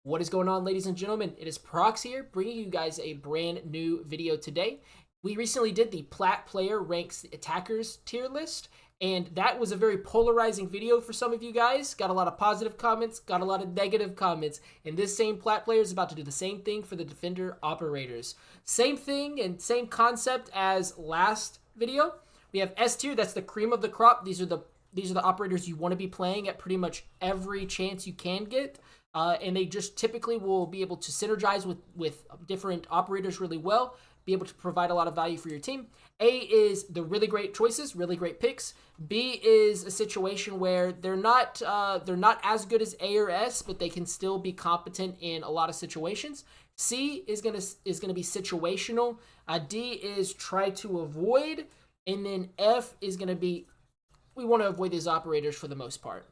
What is going on, ladies and gentlemen? It is Prox here, bringing you guys a brand new video today. We recently did the PLAT player ranks attackers tier list, and that was a very polarizing video for some of you guys. Got a lot of positive comments, got a lot of negative comments, and this same PLAT player is about to do the same thing for the defender operators. Same thing and same concept as last video. We have S tier, that's the cream of the crop. These are the operators you want to be playing at pretty much every chance you can get. And they just typically will be able to synergize with different operators really well, be able to provide a lot of value for your team. A is the really great choices, really great picks. B is a situation where they're not as good as A or S, but they can still be competent in a lot of situations. C is gonna be situational. D is try to avoid, and then F is gonna be we want to avoid these operators for the most part.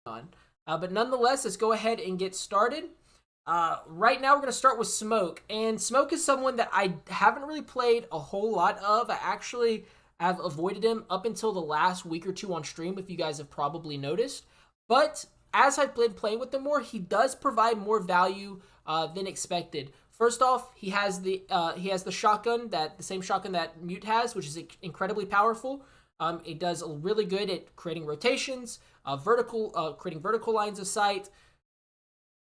But nonetheless, let's go ahead and get started. Right now, we're going to start with Smoke. And Smoke is someone that I haven't really played a whole lot of. I actually have avoided him up until the last week or two on stream, if you guys have probably noticed. But as I've been playing with him more, he does provide more value than expected. First off, he has the shotgun, the same shotgun that Mute has, which is incredibly powerful. It does really good at creating rotations, creating vertical lines of sight,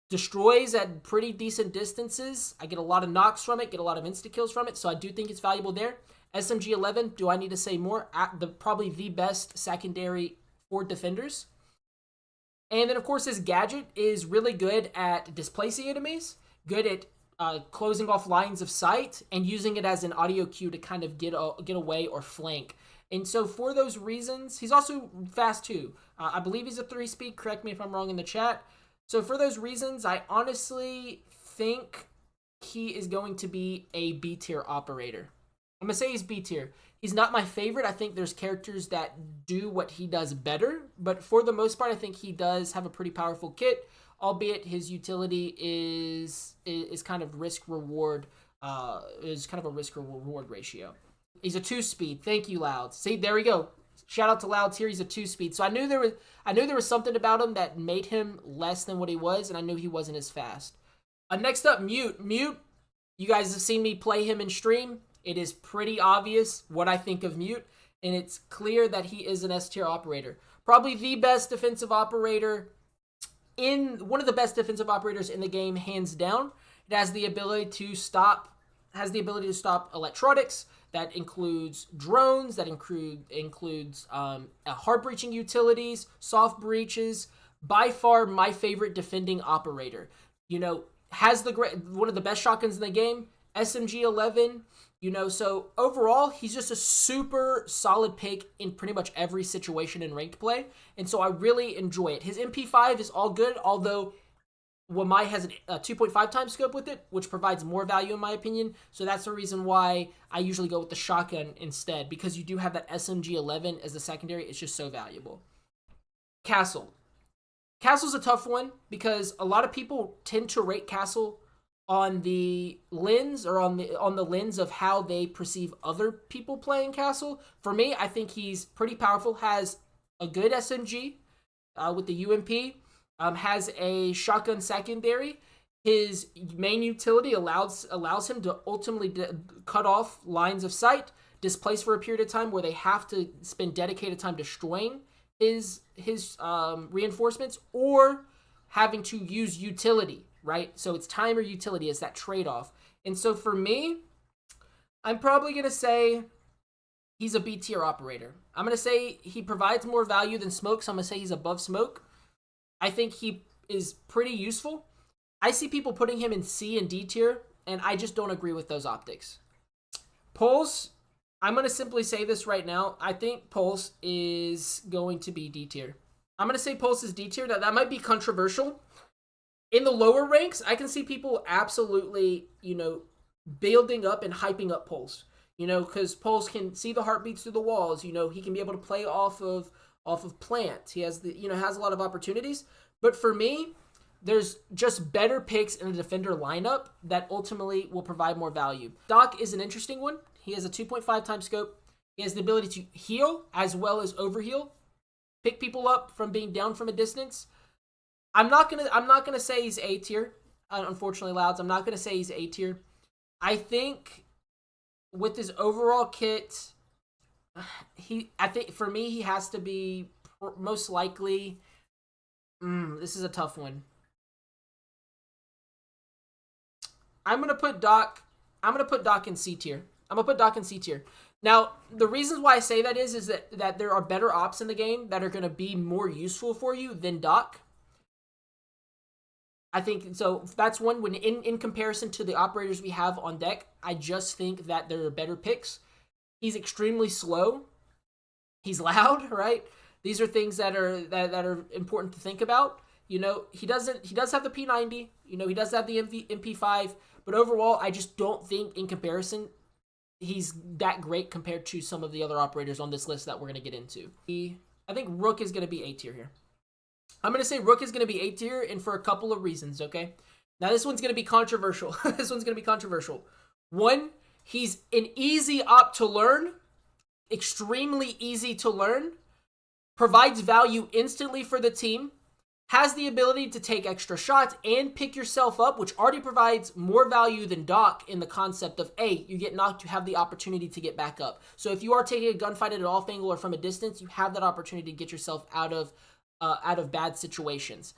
destroys at pretty decent distances. I get a lot of knocks from it, get a lot of insta-kills from it, so I do think it's valuable there. SMG-11, do I need to say more? Probably the best secondary for defenders. And then, of course, his gadget is really good at displacing enemies, good at closing off lines of sight, and using it as an audio cue to kind of get away or flank. And so for those reasons, he's also fast too. I believe he's a 3-speed. Correct me if I'm wrong in the chat. So for those reasons, I honestly think he is going to be a B tier operator. I'm going to say he's B tier. He's not my favorite. I think there's characters that do what he does better. But for the most part, I think he does have a pretty powerful kit, albeit his utility is kind of risk-reward, is kind of a risk-reward ratio. He's a 2-speed. Thank you, Louds. See, there we go. Shout out to Louds here. He's a 2-speed. So I knew there was something about him that made him less than what he was, and I knew he wasn't as fast. Next up, Mute. Mute, you guys have seen me play him in stream. It is pretty obvious what I think of Mute, and it's clear that he is an S-tier operator. Probably the best defensive operator one of the best defensive operators in the game, hands down. It has the ability to stop electronics. That includes drones, that includes hard breaching utilities, soft breaches. By far, my favorite defending operator. Has one of the best shotguns in the game, SMG-11. So overall, he's just a super solid pick in pretty much every situation in ranked play. And so I really enjoy it. His MP5 is all good, although Wamai has a 2.5 times scope with it, which provides more value in my opinion. So that's the reason why I usually go with the shotgun instead, because you do have that SMG-11 as the secondary. It's just so valuable. Castle. Castle's a tough one because a lot of people tend to rate Castle on the lens or on the lens of how they perceive other people playing Castle. For me, I think he's pretty powerful, has a good SMG with the UMP. Has a shotgun secondary. His main utility allows him to ultimately cut off lines of sight, displace for a period of time where they have to spend dedicated time destroying his reinforcements, or having to use utility, right? So it's time or utility is that trade-off. And so for me, I'm probably going to say he's a B tier operator. I'm going to say he provides more value than Smoke, so I'm going to say he's above Smoke. I think he is pretty useful. I see people putting him in C and D tier, and I just don't agree with those optics. Pulse, I'm going to simply say this right now. I think Pulse is going to be D tier. I'm going to say Pulse is D tier. That might be controversial. In the lower ranks, I can see people absolutely, building up and hyping up Pulse. Because Pulse can see the heartbeats through the walls. He can be able to play off of plant. He has has a lot of opportunities. But for me, there's just better picks in the defender lineup that ultimately will provide more value. Doc is an interesting one. He has a 2.5 times scope. He has the ability to heal as well as overheal, pick people up from being down from a distance. I'm not gonna say he's A tier. unfortunately, Louds. I'm not going to say he's A tier. I think with his overall kit, I think for me, he has to be most likely. This is a tough one. I'm gonna put Doc. I'm gonna put Doc in C tier. I'm gonna put Doc in C tier. Now, the reasons why I say that is that there are better ops in the game that are gonna be more useful for you than Doc. I think so. That's one. When in comparison to the operators we have on deck, I just think that there are better picks. He's extremely slow. He's loud, right? These are things that are important to think about. You know, he does have the P90. You know, he does have the MP5. But overall, I just don't think in comparison he's that great compared to some of the other operators on this list that we're going to get into. I think Rook is going to be A tier here. I'm going to say Rook is going to be A tier, and for a couple of reasons, okay? Now, this one's going to be controversial. This one's going to be controversial. One, he's an easy op to learn, extremely easy to learn, provides value instantly for the team, has the ability to take extra shots and pick yourself up, which already provides more value than Doc in the concept of, A, you get knocked, you have the opportunity to get back up. So if you are taking a gunfight at an off angle or from a distance, you have that opportunity to get yourself out of bad situations.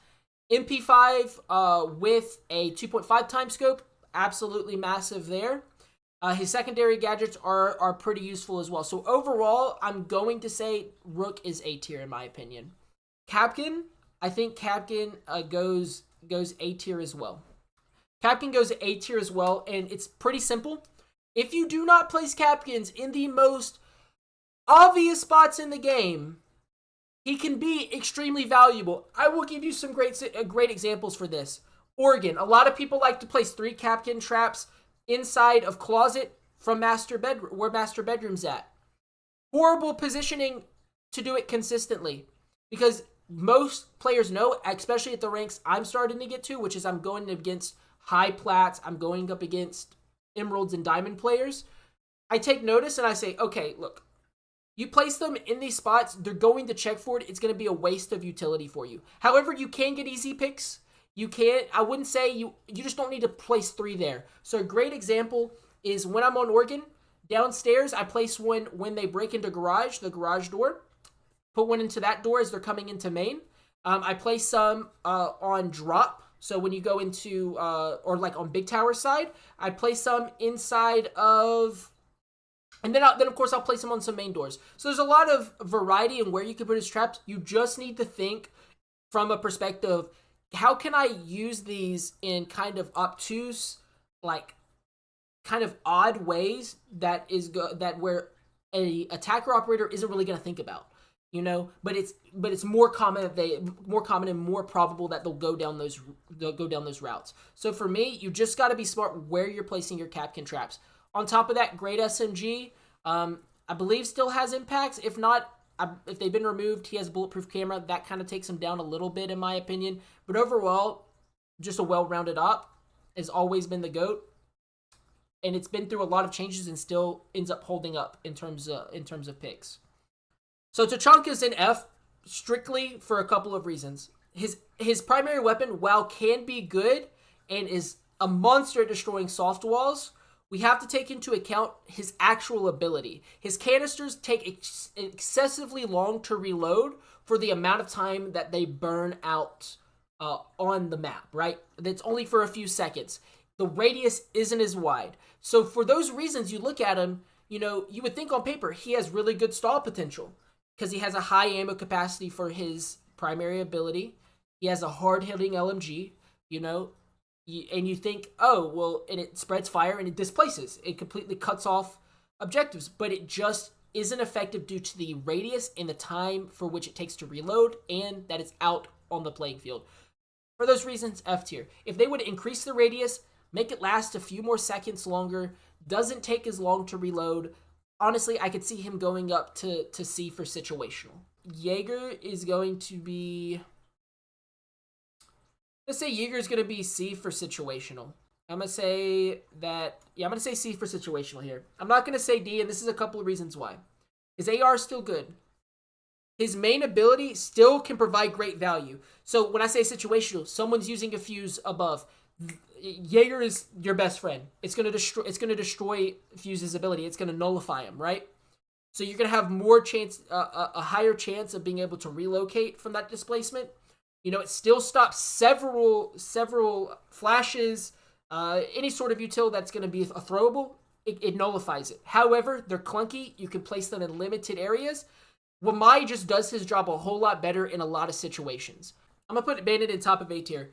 MP5 with a 2.5 time scope, absolutely massive there. His secondary gadgets are pretty useful as well. So overall, I'm going to say Rook is A tier in my opinion. Capkin, I think Capkin goes A tier as well. Capkin goes A tier as well, and it's pretty simple. If you do not place Capkins in the most obvious spots in the game, he can be extremely valuable. I will give you some great examples for this. Oregon, a lot of people like to place 3 Capkin traps inside of closet from where master bedroom's at. Horrible positioning to do it consistently, because most players know, especially at the ranks I'm starting to get to, which is I'm going against high plats, I'm going up against emeralds and diamond players. I take notice and I say, okay, look, you place them in these spots, they're going to check for it. It's going to be a waste of utility for you. However, you can get easy picks. You can't, I wouldn't say you just don't need to place 3 there. So a great example is when I'm on Oregon, downstairs, I place one when they break into the garage door. Put one into that door as they're coming into main. I place some on drop. So when you go into, or like on big tower side, I place some inside of, and then of course I'll place them on some main doors. So there's a lot of variety in where you can put his traps. You just need to think from a perspective, how can I use these in kind of obtuse, like kind of odd ways that where a attacker operator isn't really going to think about. You know, but it's more common and more probable that they'll go down those routes. So for me, you just got to be smart where you're placing your Capkin traps. On top of that, great SMG. I believe still has impacts. If not, if they've been removed, he has a bulletproof camera. That kind of takes him down a little bit, in my opinion. But overall, just a well-rounded op. Has always been the GOAT, and it's been through a lot of changes and still ends up holding up in terms of picks. So Tachanka's in F strictly for a couple of reasons. His primary weapon, while can be good and is a monster at destroying soft walls, we have to take into account his actual ability. His canisters take excessively long to reload for the amount of time that they burn out on the map, right? That's only for a few seconds. The radius isn't as wide. So for those reasons, you look at him, you know, you would think on paper he has really good stall potential, because he has a high ammo capacity for his primary ability. He has a hard-hitting LMG, you know, and you think, oh, well, and it spreads fire and it displaces. It completely cuts off objectives, but it just isn't effective due to the radius and the time for which it takes to reload, and that it's out on the playing field. For those reasons, F tier. If they would increase the radius, make it last a few more seconds longer, doesn't take as long to reload, honestly, I could see him going up to C for situational. Jaeger is going to be... Let's say Jaeger is going to be C for situational. I'm going to say that... Yeah, I'm going to say C for situational here. I'm not going to say D, and this is a couple of reasons why. His AR is still good. His main ability still can provide great value. So when I say situational, someone's using a fuse above. Jaeger is your best friend. It's gonna destroy Fuse's ability. It's gonna nullify him, right? So you're gonna have more chance, a higher chance of being able to relocate from that displacement. You know, it still stops several flashes, any sort of util that's gonna be a throwable. It nullifies it. However, they're clunky. You can place them in limited areas. Wamai just does his job a whole lot better in a lot of situations. I'm gonna put Bandit in top of A tier.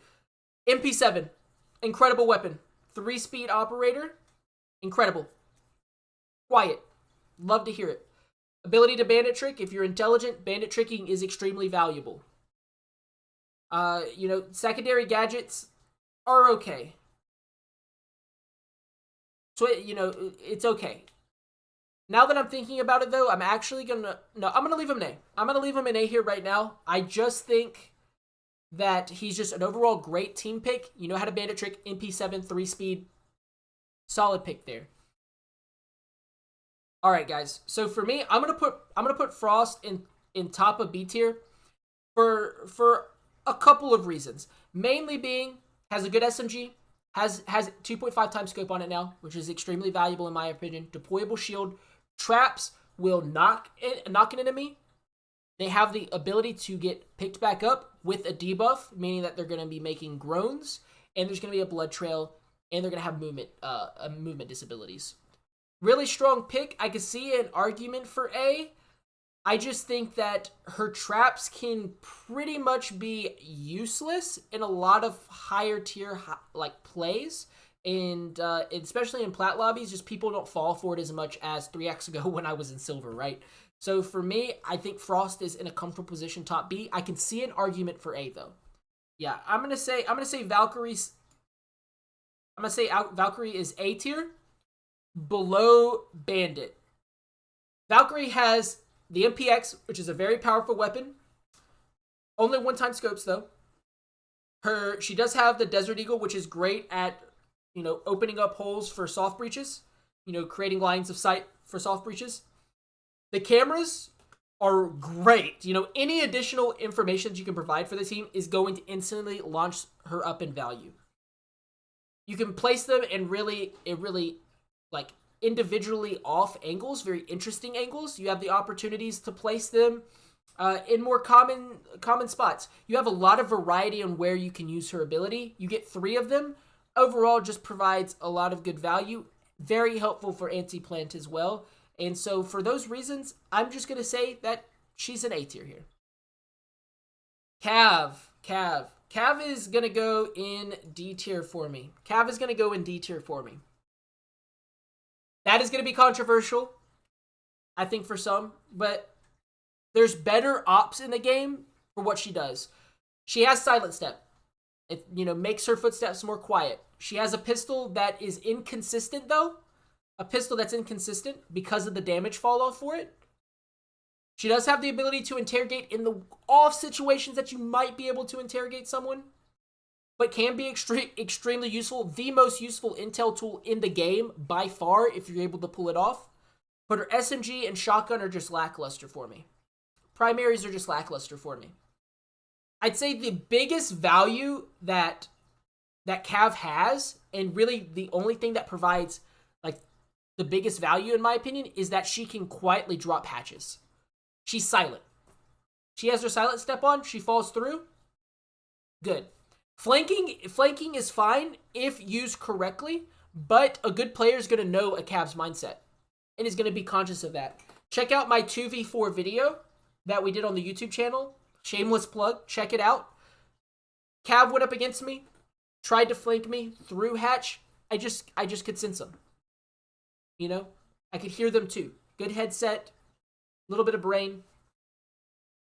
MP7, incredible weapon. 3-speed operator, incredible. Quiet, love to hear it. Ability to bandit trick, if you're intelligent, bandit tricking is extremely valuable. You know, secondary gadgets are okay. So, you know, it's okay. Now that I'm thinking about it, though, I'm actually gonna... No, I'm gonna leave him in A. I'm gonna leave him in A here right now. I just think that he's just an overall great team pick. You know how to bandit trick, MP7, 3-speed. Solid pick there. All right, guys. So for me, I'm gonna put Frost in top of B tier for a couple of reasons. Mainly being has a good SMG, has 2.5 times scope on it now, which is extremely valuable in my opinion. Deployable shield, traps will knock an enemy. They have the ability to get picked back up with a debuff, meaning that they're going to be making groans, and there's going to be a blood trail, and they're going to have movement disabilities. Really strong pick. I could see an argument for A. I just think that her traps can pretty much be useless in a lot of higher tier like plays, and especially in plat lobbies, just people don't fall for it as much as 3x ago when I was in silver, right? So for me, I think Frost is in a comfortable position, top B. I can see an argument for A though. Yeah, I'm gonna say Valkyrie is A tier, below Bandit. Valkyrie has the MPX, which is a very powerful weapon. Only 1-time scopes though. She does have the Desert Eagle, which is great at, you know, opening up holes for soft breaches. You know, creating lines of sight for soft breaches. The cameras are great. You know, any additional information that you can provide for the team is going to instantly launch her up in value. You can place them in really like individually off angles, very interesting angles. You have the opportunities to place them in more common spots. You have a lot of variety on where you can use her ability. You get 3 of them. Overall, just provides a lot of good value. Very helpful for anti-plant as well. And so for those reasons, I'm just going to say that she's an A tier here. Cav is going to go in D tier for me. That is going to be controversial, I think, for some. But there's better ops in the game for what she does. She has Silent Step. It, you know, makes her footsteps more quiet. She has a pistol that is inconsistent, though. A pistol that's inconsistent because of the damage fall off for it. She does have the ability to interrogate in the off situations that you might be able to interrogate someone, but can be extremely useful. The most useful intel tool in the game by far if you're able to pull it off. But her SMG and shotgun are just lackluster for me. Primaries are just lackluster for me. I'd say the biggest value that Cav has, and really the only thing that provides like the biggest value in my opinion, is that she can quietly drop hatches. She's silent. She has her silent step on, she falls through. Good. Flanking is fine if used correctly, but a good player is going to know a Cav's mindset and is going to be conscious of that. Check out my 2v4 video that we did on the YouTube channel. Shameless plug. Check it out. Cav went up against me, tried to flank me through hatch. I just could sense them. You know, I could hear them too. Good headset, a little bit of brain.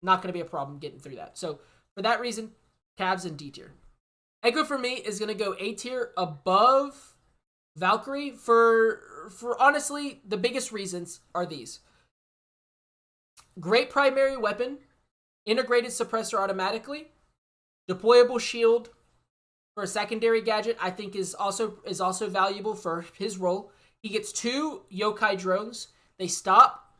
Not going to be a problem getting through that. So for that reason, Cav's in D tier. Echo for me is going to go A tier above Valkyrie for honestly, the biggest reasons are these. Great primary weapon, integrated suppressor automatically, deployable shield for a secondary gadget I think is also valuable for his role. He gets 2 yokai drones. They stop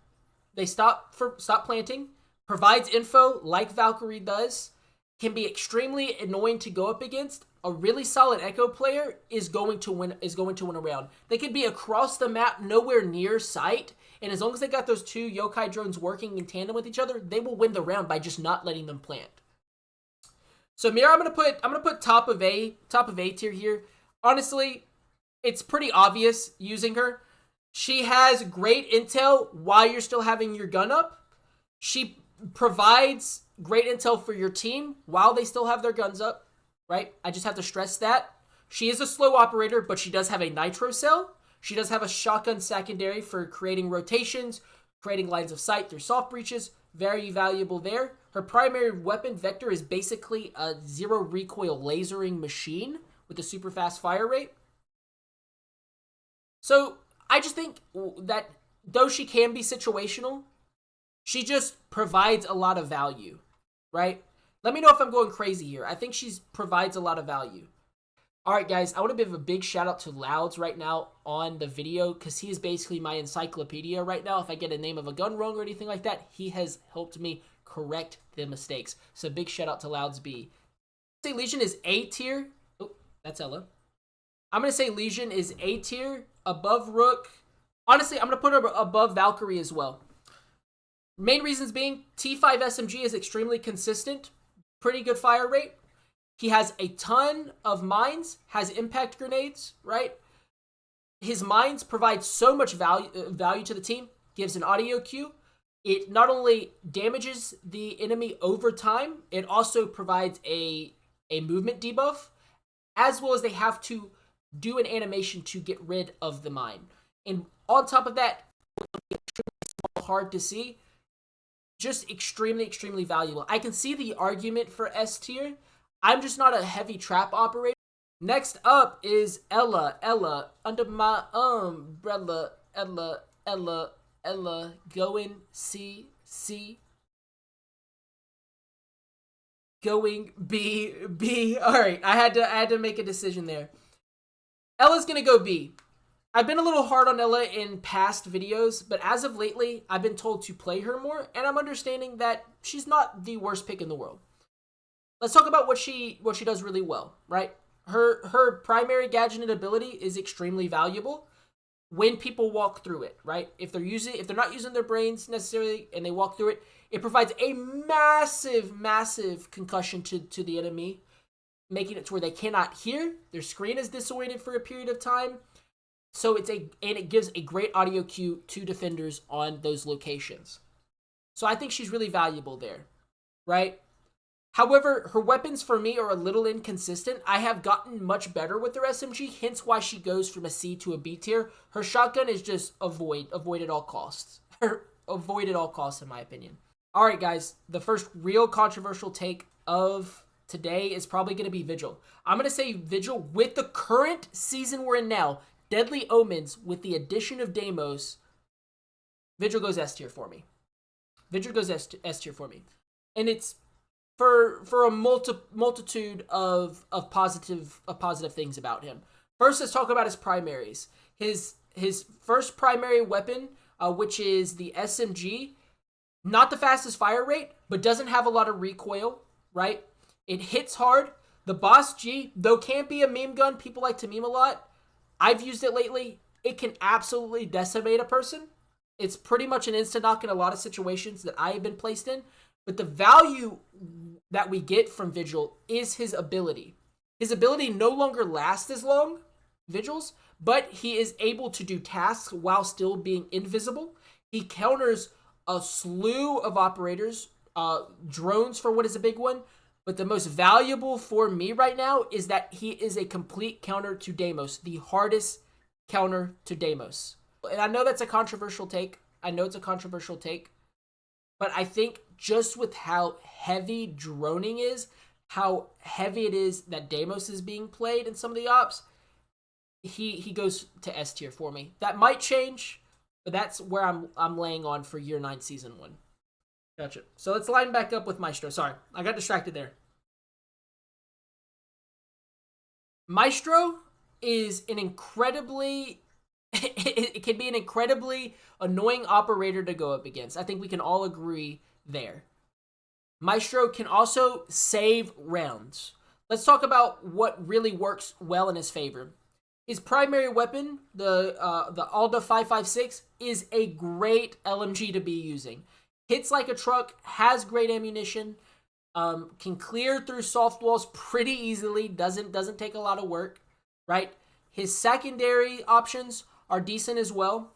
planting, provides info like Valkyrie does, can be extremely annoying to go up against, a really solid Echo player is going to win a round. They could be across the map, nowhere near sight, and as long as they got those two yokai drones working in tandem with each other, they will win the round by just not letting them plant. So Mira, I'm gonna put top of A tier here. Honestly, it's pretty obvious using her. She has great intel while you're still having your gun up. She provides great intel for your team while they still have their guns up, right? I just have to stress that. She is a slow operator, but she does have a nitro cell. She does have a shotgun secondary for creating rotations, creating lines of sight through soft breaches. Very valuable there. Her primary weapon vector is basically a zero recoil lasering machine with a super fast fire rate. So I just think that though she can be situational, she just provides a lot of value, right? Let me know if I'm going crazy here. I think she provides a lot of value. All right, guys, I want to give a big shout out to Louds right now on the video because he is basically my encyclopedia right now. If I get a name of a gun wrong or anything like that, he has helped me correct the mistakes. So big shout out to Louds B. Say Legion is A tier. Oh, that's Ella. I'm going to say Legion is A tier, above Rook. Honestly, I'm going to put her above Valkyrie as well. Main reasons being T5 SMG is extremely consistent, pretty good fire rate. He has a ton of mines, has impact grenades, right? His mines provide so much value to the team, gives an audio cue. It not only damages the enemy over time, it also provides a movement debuff, as well as they have to do an animation to get rid of the mine. And on top of that, extremely hard to see, just extremely, extremely valuable. I can see the argument for S tier. I'm just not a heavy trap operator. Next up is Ella. Ella, under my umbrella. Ella, going C. Going B. All right, I had to make a decision there. Ella's gonna go B. I've been a little hard on Ella in past videos, but as of lately, I've been told to play her more, and I'm understanding that she's not the worst pick in the world. Let's talk about what she does really well, right? Her primary gadget ability is extremely valuable when people walk through it, right? If they're not using their brains necessarily and they walk through it, it provides a massive concussion to the enemy, making it to where they cannot hear. Their screen is disoriented for a period of time. So it gives a great audio cue to defenders on those locations. So I think she's really valuable there, right? However, her weapons for me are a little inconsistent. I have gotten much better with her SMG, hence why she goes from a C to a B tier. Her shotgun is just avoid at all costs. Avoid at all costs, in my opinion. All right, guys, the first real controversial take of today is probably going to be Vigil. I'm going to say Vigil with the current season we're in now, Deadly Omens, with the addition of Deimos, Vigil goes S tier for me. Vigil goes S tier for me. And it's for a multitude of positive things about him. First, let's talk about his primaries. His first primary weapon, which is the SMG, not the fastest fire rate, but doesn't have a lot of recoil, right? It hits hard. The Boss G, though can't be a meme gun, people like to meme a lot. I've used it lately. It can absolutely decimate a person. It's pretty much an insta-knock in a lot of situations that I have been placed in. But the value that we get from Vigil is his ability. His ability no longer lasts as long, Vigil's, but he is able to do tasks while still being invisible. He counters a slew of operators, drones for what is a big one. But the most valuable for me right now is that he is a complete counter to Deimos, the hardest counter to Deimos. And I know that's a controversial take. But I think just with how heavy droning is, how heavy it is that Deimos is being played in some of the ops, he goes to S tier for me. That might change, but that's where I'm laying on for year 9 season 1. Gotcha. So let's line back up with Maestro. Sorry, I got distracted there. Maestro is an incredibly... it can be an incredibly annoying operator to go up against. I think we can all agree there. Maestro can also save rounds. let's talk about what really works well in his favor. His primary weapon, the Alda 5.56, is a great LMG to be using. Hits like a truck, has great ammunition, can clear through soft walls pretty easily, doesn't take a lot of work, right? His secondary options are decent as well,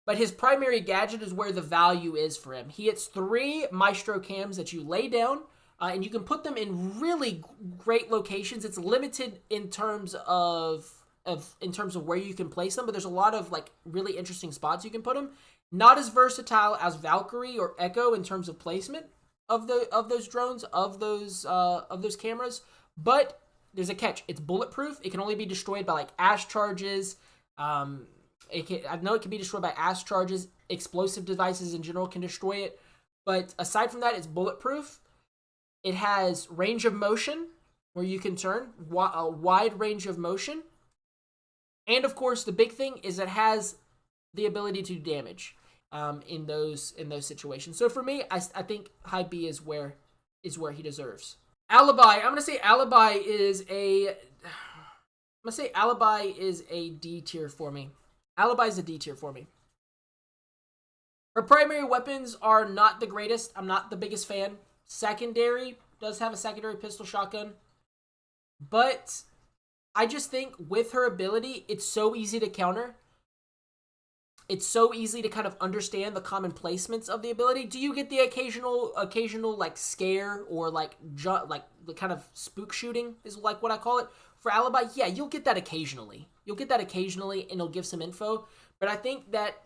but his primary gadget is where the value is for him. He hits 3 Maestro cams that you lay down, and you can put them in really great locations. It's limited in terms of where you can place them, but there's a lot of like really interesting spots you can put them. Not as versatile as Valkyrie or Echo in terms of placement of those drones, of those cameras, but there's a catch. It's bulletproof. It can only be destroyed by like ash charges. I know it can be destroyed by ash charges. Explosive devices in general can destroy it, but aside from that, it's bulletproof. It has range of motion where you can turn, a wide range of motion. And of course, the big thing is it has the ability to do damage in those situations. So for me, I think high B is where he deserves. Alibi. I'm gonna say Alibi is a D tier for me. Alibi is a D tier for me. Her primary weapons are not the greatest. I'm not the biggest fan. Secondary does have a secondary pistol shotgun, but I just think with her ability, it's so easy to counter. It's so easy to kind of understand the common placements of the ability. Do you get the occasional like scare or like the kind of spook shooting is like what I call it for Alibi? Yeah, you'll get that occasionally. And it'll give some info. But I think that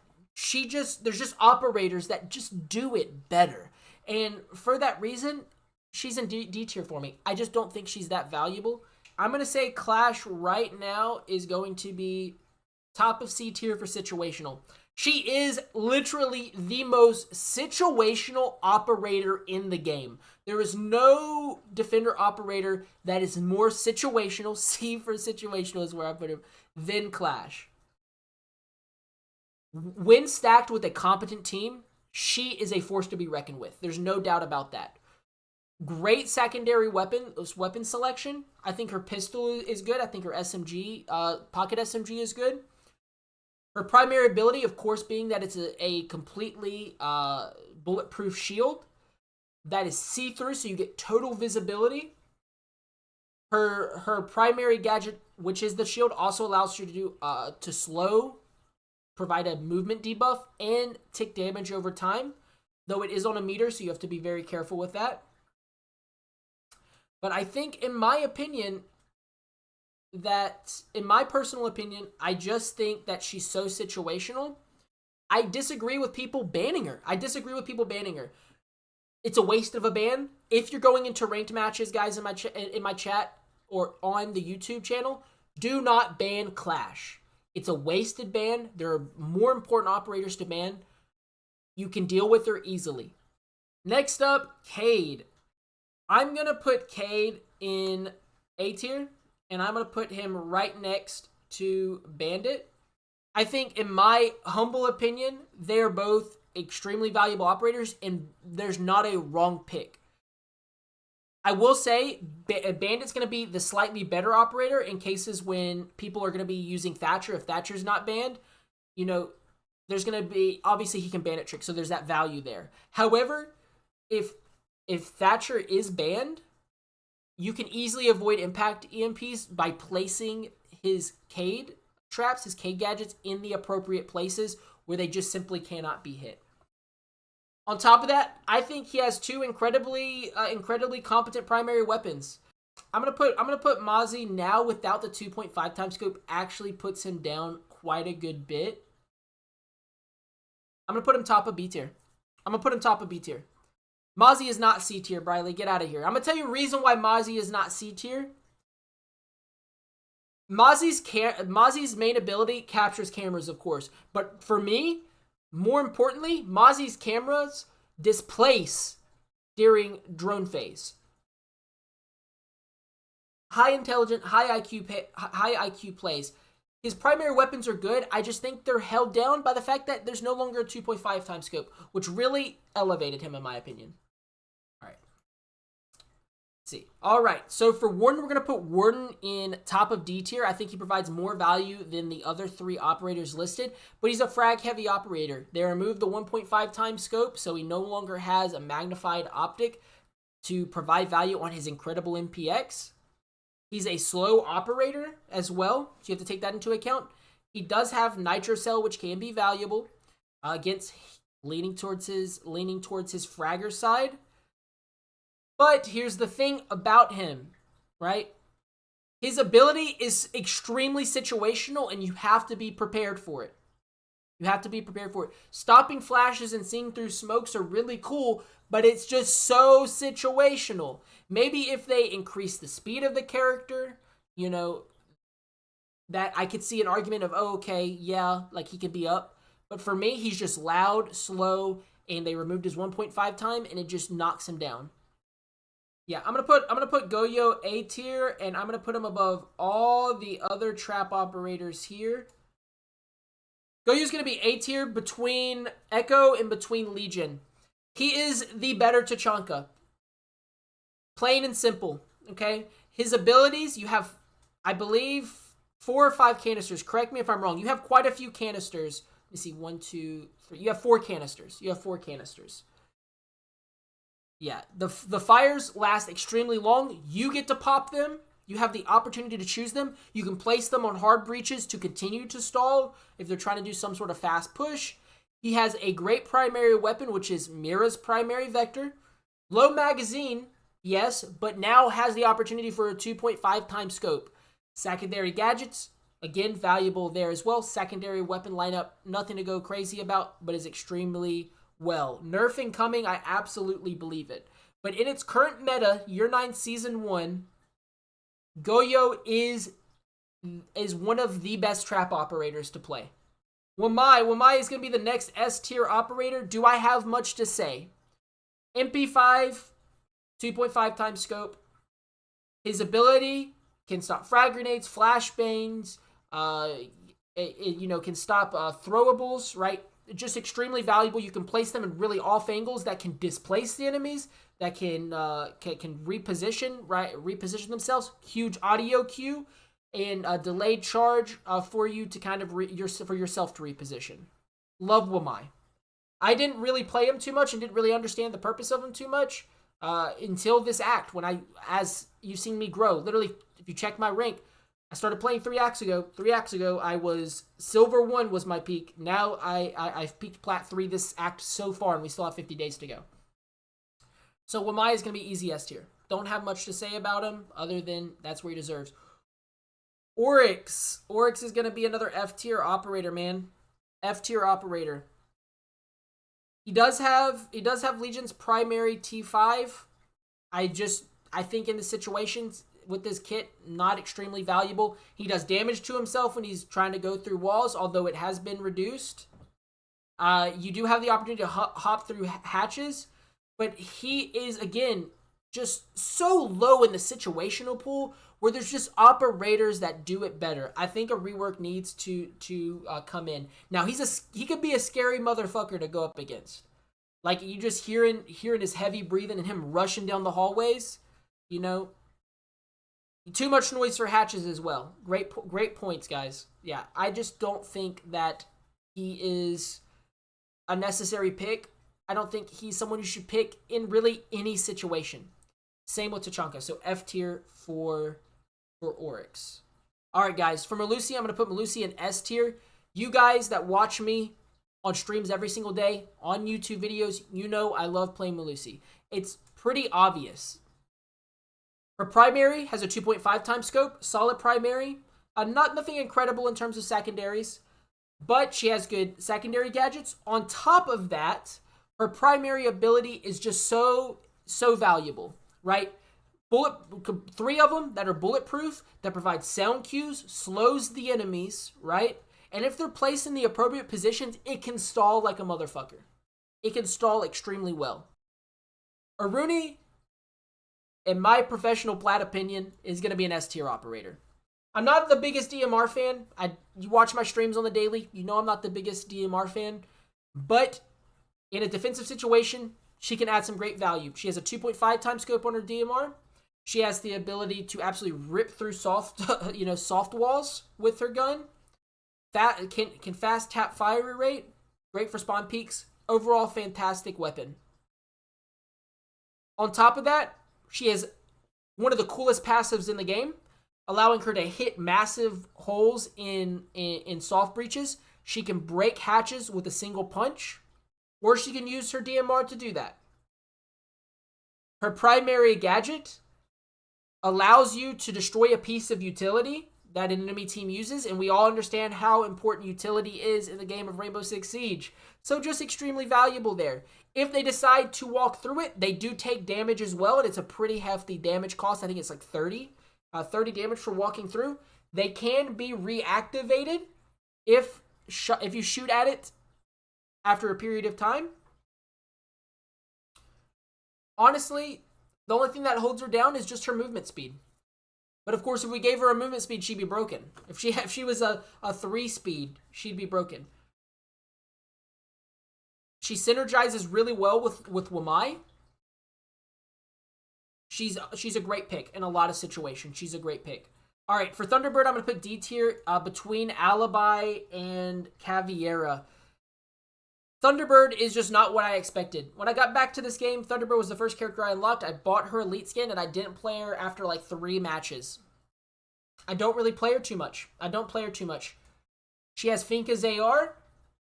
there's just operators that just do it better. And for that reason, she's in D tier for me. I just don't think she's that valuable. I'm going to say Clash right now is going to be top of C tier for situational. She is literally the most situational operator in the game. There is no defender operator that is more situational, C for situational is where I put him, than Clash. When stacked with a competent team, she is a force to be reckoned with. There's no doubt about that. Great secondary weapon selection. I think her pistol is good. I think her SMG, pocket SMG is good. Her primary ability, of course, being that it's a completely bulletproof shield that is see-through, so you get total visibility. Her primary gadget, which is the shield, also allows you to do to slow, provide a movement debuff, and tick damage over time. Though it is on a meter, so you have to be very careful with that. But I think, in my personal opinion, I just think that she's so situational. I disagree with people banning her. It's a waste of a ban. If you're going into ranked matches, guys, in my chat or on the YouTube channel, do not ban Clash. It's a wasted ban. There are more important operators to ban. You can deal with her easily. Next up, Cade. I'm going to put Cade in A tier, and I'm going to put him right next to Bandit. I think, in my humble opinion, they're both extremely valuable operators, and there's not a wrong pick. I will say, Bandit's going to be the slightly better operator in cases when people are going to be using Thatcher. If Thatcher's not banned, there's going to be, obviously he can Bandit trick, so there's that value there. However, if Thatcher is banned, you can easily avoid impact EMPs by placing his Cade traps, his Cade gadgets, in the appropriate places where they just simply cannot be hit. On top of that, I think he has 2 incredibly competent primary weapons. I'm gonna put Mozzie now without the 2.5 times scope actually puts him down quite a good bit. I'm gonna put him top of B tier. Mozzie is not C tier, Briley. Get out of here. I'm going to tell you a reason why Mozzie is not C tier. Mozzie's main ability captures cameras, of course. But for me, more importantly, Mozzie's cameras displace during drone phase. High intelligent, high IQ plays. His primary weapons are good. I just think they're held down by the fact that there's no longer a 2.5 times scope, which really elevated him, in my opinion. See. All right. So for Warden, we're going to put Warden in top of D tier. I think he provides more value than the other 3 operators listed, but he's a frag heavy operator. They removed the 1.5 times scope, so he no longer has a magnified optic to provide value on his incredible MPX. He's a slow operator as well, so you have to take that into account. He does have Nitro Cell, which can be valuable against leaning towards his fragger side. But here's the thing about him, right? His ability is extremely situational, and you have to be prepared for it. You have to be prepared for it. Stopping flashes and seeing through smokes are really cool, but it's just so situational. Maybe if they increase the speed of the character, you know, that I could see an argument of, oh, okay, yeah, like he could be up. But for me, he's just loud, slow, and they removed his 1.5 time, and it just knocks him down. Yeah, I'm gonna put Goyo A tier, and I'm gonna put him above all the other trap operators here. Goyo's gonna be A tier between Echo and between Legion. He is the better Tachanka. Plain and simple. Okay? His abilities, you have, I believe, 4 or 5 canisters. Correct me if I'm wrong. You have quite a few canisters. Let me see, 1, 2, 3. You have 4 canisters. Yeah, the fires last extremely long. You get to pop them. You have the opportunity to choose them. You can place them on hard breaches to continue to stall if they're trying to do some sort of fast push. He has a great primary weapon, which is Mira's primary vector. Low magazine, yes, but now has the opportunity for a 2.5 times scope. Secondary gadgets, again, valuable there as well. Secondary weapon lineup, nothing to go crazy about, but is extremely well. Nerfing coming, I absolutely believe it. But in its current meta, Y9S Season 1, Goyo is one of the best trap operators to play. Wamai is going to be the next S tier operator. Do I have much to say? MP5, 2.5 times scope. His ability can stop frag grenades, flashbangs, can stop throwables, right? Just extremely valuable. You can place them in really off angles that can displace the enemies, that can reposition themselves. Huge audio cue and a delayed charge for you to kind of for yourself to reposition. Love Wamai. I didn't really play him too much and didn't really understand the purpose of him too much until this act. As you've seen me grow, literally, if you check my rank, I started playing 3 acts ago. 3 acts ago, I was Silver 1 was my peak. Now I've peaked Plat 3 this act so far, and we still have 50 days to go. So Wamai is going to be easy S tier. Don't have much to say about him other than that's where he deserves. Oryx. Oryx is going to be another F tier operator, man. F tier operator. He does have Legion's primary T5. I think in the situations with this kit, not extremely valuable. He does damage to himself when he's trying to go through walls, although it has been reduced. You do have the opportunity to hop through hatches, but he is, again, just so low in the situational pool where there's just operators that do it better. I think a rework needs to come in. Now, he could be a scary motherfucker to go up against. Like, you just hearing his heavy breathing and him rushing down the hallways, you know. Too much noise for hatches as well. Great points, guys. Yeah, I just don't think that he is a necessary pick. I don't think he's someone you should pick in really any situation. Same with Tachanka. So F tier for Oryx. All right, guys. For Melusi, I'm going to put Melusi in S tier. You guys that watch me on streams every single day, on YouTube videos, you know I love playing Melusi. It's pretty obvious. Her primary has a 2.5 times scope, solid primary. Nothing incredible in terms of secondaries, but she has good secondary gadgets. On top of that, her primary ability is just so valuable, right? 3 of them that are bulletproof, that provide sound cues, slows the enemies, right? And if they're placed in the appropriate positions, it can stall like a motherfucker. It can stall extremely well. Aruni, in my professional Plat opinion, is going to be an S tier operator. I'm not the biggest DMR fan. You watch my streams on the daily. You know I'm not the biggest DMR fan. But in a defensive situation, she can add some great value. She has a 2.5 times scope on her DMR. She has the ability to absolutely rip through soft, soft walls with her gun. That can fast tap fire rate. Great for spawn peaks. Overall, fantastic weapon. On top of that, she has one of the coolest passives in the game, allowing her to hit massive holes in soft breaches. She can break hatches with a single punch, or she can use her DMR to do that. Her primary gadget allows you to destroy a piece of utility that an enemy team uses, and we all understand how important utility is in the game of Rainbow Six Siege. So just extremely valuable there. If they decide to walk through it, they do take damage as well, and it's a pretty hefty damage cost. I think it's like 30 damage for walking through. They can be reactivated if you shoot at it after a period of time. Honestly, the only thing that holds her down is just her movement speed. But of course, if we gave her a movement speed, she'd be broken. If she was a 3 speed, she'd be broken. She synergizes really well with Wamai. She's a great pick in a lot of situations. She's a great pick. All right, for Thunderbird, I'm going to put D tier between Alibi and Caviera. Thunderbird is just not what I expected. When I got back to this game, Thunderbird was the first character I unlocked. I bought her elite skin, and I didn't play her after like 3 matches. I don't really play her too much. She has Finka's AR,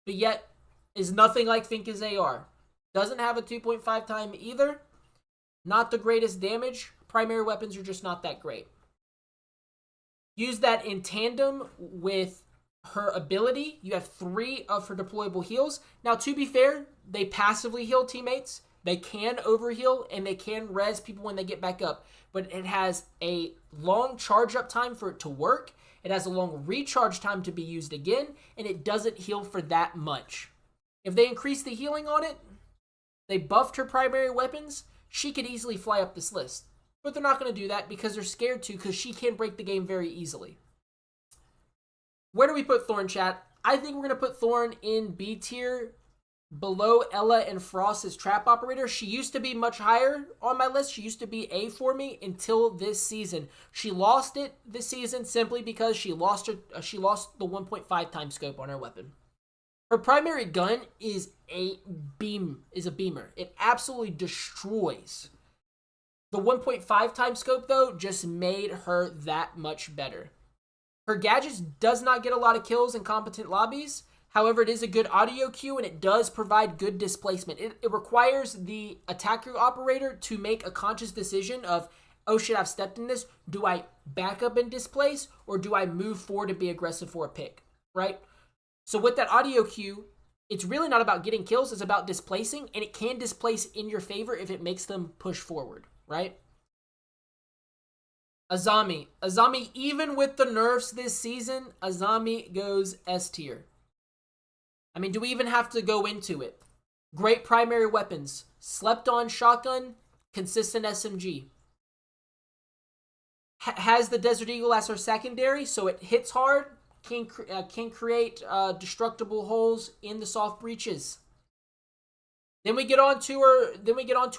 but yet is nothing like Finka's AR. Doesn't have a 2.5 time either. Not the greatest damage. Primary weapons are just not that great. Use that in tandem with her ability. You have 3 of her deployable heals. Now, to be fair, they passively heal teammates. They can overheal, and they can res people when they get back up. But it has a long charge up time for it to work. It has a long recharge time to be used again, and it doesn't heal for that much. If they increase the healing on it, they buffed her primary weapons, she could easily fly up this list. But they're not going to do that because they're scared to, because she can break the game very easily. Where do we put Thorn, chat? I think we're going to put Thorn in B tier below Ella and Frost as trap operator. She used to be much higher on my list. She used to be A for me until this season. She lost it this season simply because she lost the 1.5 time scope on her weapon. Her primary gun is a beamer. It absolutely destroys. The 1.5 time scope, though, just made her that much better. Her gadgets does not get a lot of kills in competent lobbies. However, it is a good audio cue, and it does provide good displacement. It requires the attacker operator to make a conscious decision of, oh shit, I've stepped in this. Do I back up and displace, or do I move forward and be aggressive for a pick, right? So with that audio cue, it's really not about getting kills. It's about displacing, and it can displace in your favor if it makes them push forward, right? Azami, even with the nerfs this season, Azami goes S tier. I mean, do we even have to go into it? Great primary weapons. Slept on shotgun, consistent SMG. Has the Desert Eagle as her secondary, so it hits hard, can create destructible holes in the soft breaches. Then we get on to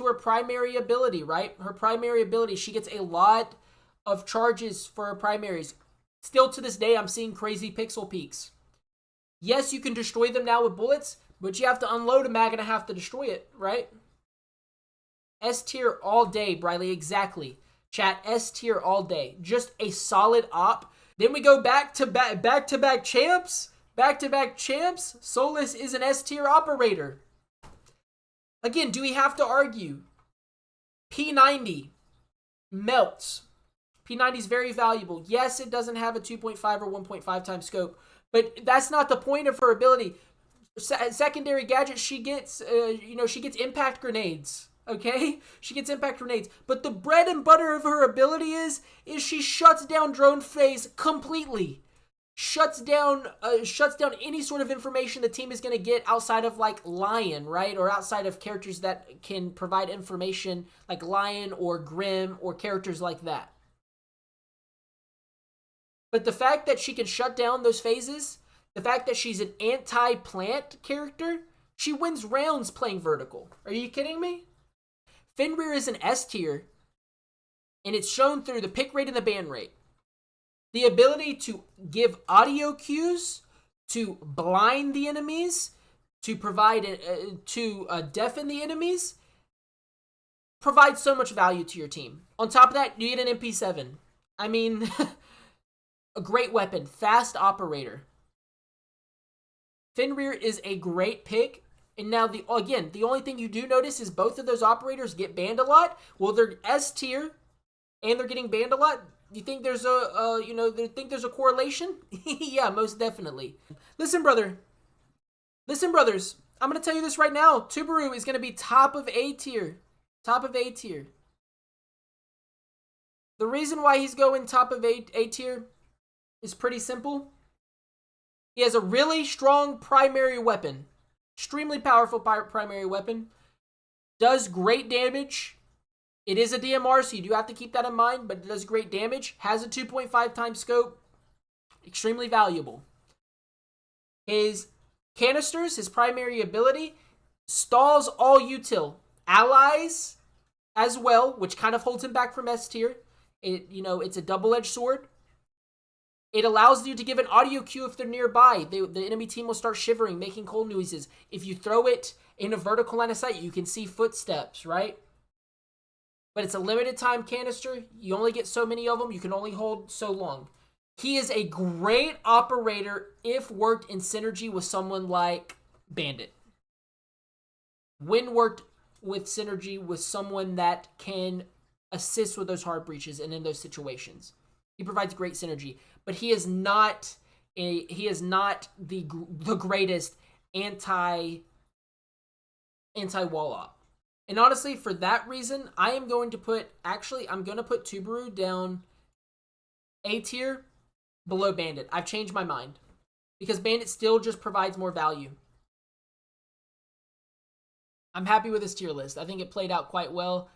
her primary ability, right? Her primary ability, she gets a lot of charges for her primaries. Still to this day, I'm seeing crazy pixel peaks. Yes, you can destroy them now with bullets, but you have to unload a mag and have to destroy it, right? S tier all day, Briley, exactly. Chat, S tier all day. Just a solid op. Then we go back to back champs. Back-to-back champs. Solus is an S tier operator. Again, do we have to argue? P90 melts. P90 is very valuable. Yes, it doesn't have a 2.5 or 1.5 times scope, but that's not the point of her ability. Secondary gadget, she gets impact grenades. Okay, she gets impact grenades, but the bread and butter of her ability is she shuts down drone phase completely. Shuts down any sort of information the team is going to get outside of like Lion, right? Or outside of characters that can provide information like Lion or Grim or characters like that. But the fact that she can shut down those phases, the fact that she's an anti-plant character, she wins rounds playing vertical. Are you kidding me? Fenrir is an S tier, and it's shown through the pick rate and the ban rate. The ability to give audio cues, to blind the enemies, to provide to deafen the enemies, provides so much value to your team. On top of that, you get an MP7. I mean, a great weapon, fast operator. Fenrir is a great pick. And now, the only thing you do notice is both of those operators get banned a lot. Well, they're S tier, and they're getting banned a lot. You think there's there's a correlation? Yeah, most definitely. Listen, brothers. I'm gonna tell you this right now. Tuberu is gonna be top of A tier. Top of A tier. The reason why he's going top of A tier is pretty simple. He has a really strong primary weapon. Extremely powerful primary weapon. Does great damage. It is a DMR, so you do have to keep that in mind, but it does great damage. Has a 2.5 times scope. Extremely valuable. His canisters, his primary ability, stalls all util. Allies as well, which kind of holds him back from S tier. It's a double-edged sword. It allows you to give an audio cue if they're nearby. The enemy team will start shivering, making cold noises. If you throw it in a vertical line of sight, you can see footsteps, right? But it's a limited time canister. You only get so many of them. You can only hold so long. He is a great operator if worked in synergy with someone like Bandit. When worked with synergy with someone that can assist with those hard breaches and in those situations. He provides great synergy, but he is not the greatest anti wall op. And honestly, for that reason, I'm going to put Tuberu down A tier below Bandit. I've changed my mind because Bandit still just provides more value. I'm happy with this tier list. I think it played out quite well.